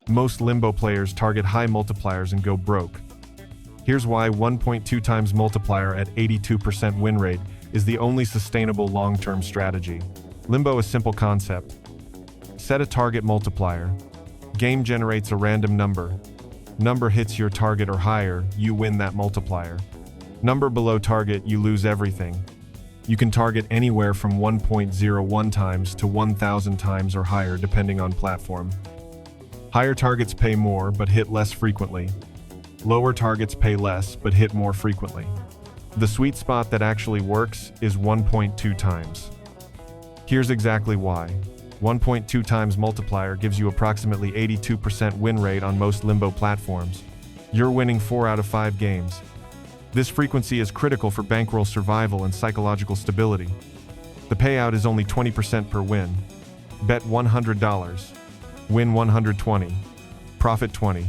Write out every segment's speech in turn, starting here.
Most Limbo players target high multipliers and go broke. Here's why 1.2 times multiplier at 82% win rate is the only sustainable long-term strategy. Limbo is a simple concept. Set a target multiplier. Game generates a random number. Number hits your target or higher, you win that multiplier. Number below target, you lose everything. You can target anywhere from 1.01 times to 1,000 times or higher depending on platform. Higher targets pay more but hit less frequently. Lower targets pay less but hit more frequently. The sweet spot that actually works is 1.2 times. Here's exactly why. 1.2 times multiplier gives you approximately 82% win rate on most Limbo platforms. You're winning 4 out of 5 games. This frequency is critical for bankroll survival and psychological stability. The payout is only 20% per win. Bet $100. Win 120. Profit 20.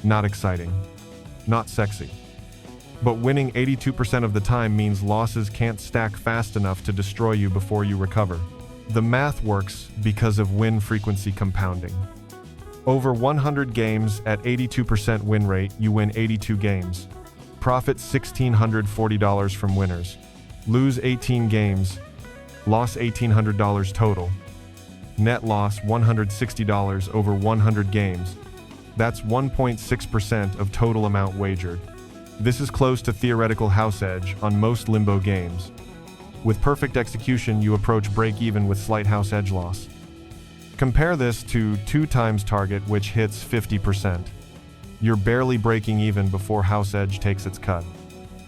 Not exciting. Not sexy. But winning 82% of the time means losses can't stack fast enough to destroy you before you recover. The math works because of win frequency compounding. Over 100 games at 82% win rate, you win 82 games. Profit $1,640 from winners. Lose 18 games. Loss $1,800 total. Net loss $160 over 100 games. That's 1.6% of total amount wagered. This is close to theoretical house edge on most Limbo games. With perfect execution, you approach break-even with slight house edge loss. Compare this to 2 times target, which hits 50%. You're barely breaking even before house edge takes its cut.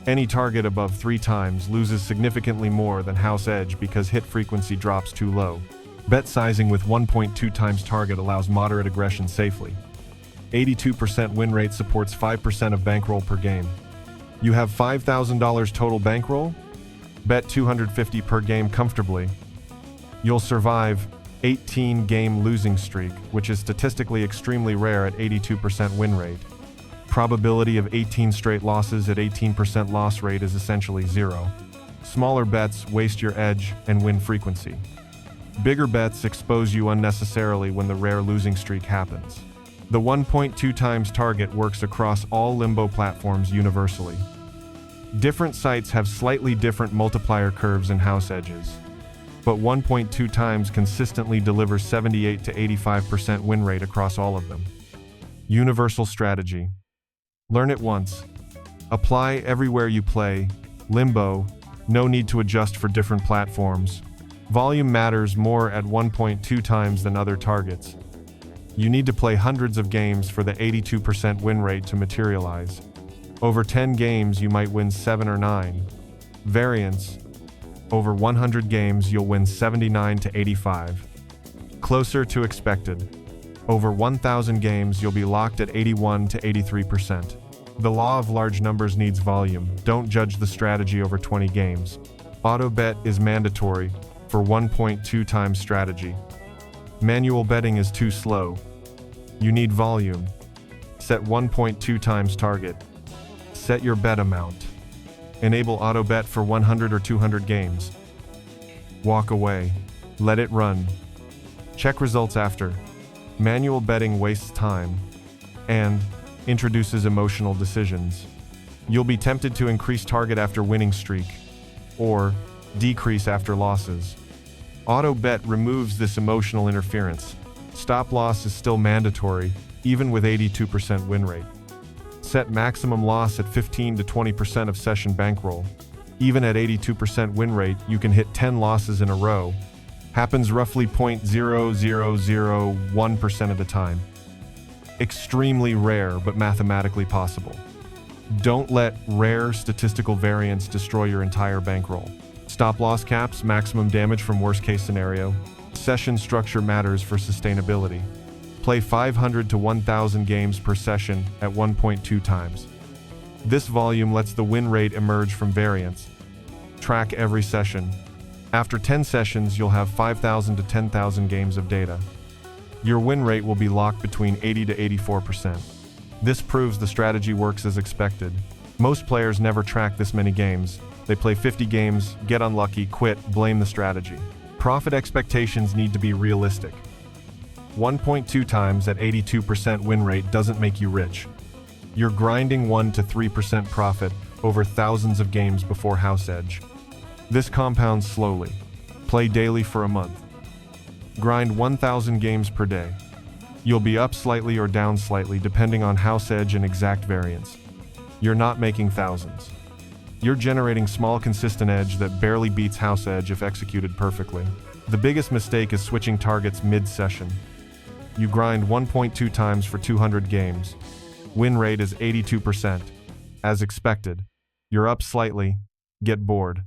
Any target above 3 times loses significantly more than house edge because hit frequency drops too low. Bet sizing with 1.2 times target allows moderate aggression safely. 82% win rate supports 5% of bankroll per game. You have $5,000 total bankroll? Bet $250 per game comfortably. You'll survive 18-game losing streak, which is statistically extremely rare at 82% win rate. Probability of 18 straight losses at 18% loss rate is essentially 0. Smaller bets waste your edge and win frequency. Bigger bets expose you unnecessarily when the rare losing streak happens. The 1.2 times target works across all Limbo platforms universally. Different sites have slightly different multiplier curves and house edges, but 1.2 times consistently delivers 78 to 85% win rate across all of them. Universal strategy. Learn it once. Apply everywhere you play. Limbo, no need to adjust for different platforms. Volume matters more at 1.2 times than other targets. You need to play hundreds of games for the 82% win rate to materialize. Over 10 games, you might win 7 or 9. Variance. Over 100 games, you'll win 79 to 85. Closer to expected. Over 1,000 games, you'll be locked at 81 to 83%. The law of large numbers needs volume. Don't judge the strategy over 20 games. Auto bet is mandatory for 1.2 times strategy. Manual betting is too slow. You need volume. Set 1.2 times target. Set your bet amount. Enable auto bet for 100 or 200 games. Walk away. Let it run. Check results after. Manual betting wastes time and introduces emotional decisions. You'll be tempted to increase target after winning streak or decrease after losses. Auto bet removes this emotional interference. Stop loss is still mandatory, even with 82% win rate. Set maximum loss at 15 to 20% of session bankroll. Even at 82% win rate, you can hit 10 losses in a row. Happens roughly 0.0001% of the time. Extremely rare, but mathematically possible. Don't let rare statistical variance destroy your entire bankroll. Stop loss caps, maximum damage from worst case scenario. Session structure matters for sustainability. Play 500 to 1,000 games per session at 1.2 times. This volume lets the win rate emerge from variance. Track every session. After 10 sessions, you'll have 5,000 to 10,000 games of data. Your win rate will be locked between 80 to 84%. This proves the strategy works as expected. Most players never track this many games. They play 50 games, get unlucky, quit, blame the strategy. Profit expectations need to be realistic. 1.2 times at 82% win rate doesn't make you rich. You're grinding 1 to 3% profit over thousands of games before house edge. This compounds slowly. Play daily for a month. Grind 1,000 games per day. You'll be up slightly or down slightly depending on house edge and exact variance. You're not making thousands. You're generating small consistent edge that barely beats house edge if executed perfectly. The biggest mistake is switching targets mid-session. You grind 1.2 times for 200 games. Win rate is 82%. As expected. You're up slightly. Get bored.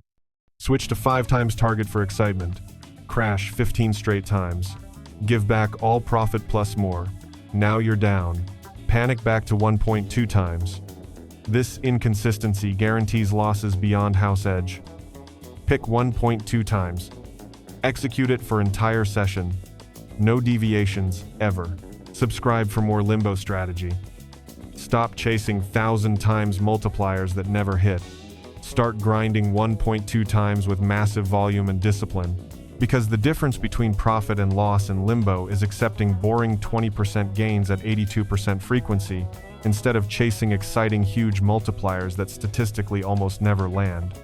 Switch to 5 times target for excitement. Crash 15 straight times. Give back all profit plus more. Now you're down. Panic back to 1.2 times. This inconsistency guarantees losses beyond house edge. Pick 1.2 times. Execute it for entire session. No deviations, ever. Subscribe for more Limbo strategy. Stop chasing 1,000 times multipliers that never hit. Start grinding 1.2 times with massive volume and discipline. Because the difference between profit and loss in Limbo is accepting boring 20% gains at 82% frequency, instead of chasing exciting huge multipliers that statistically almost never land.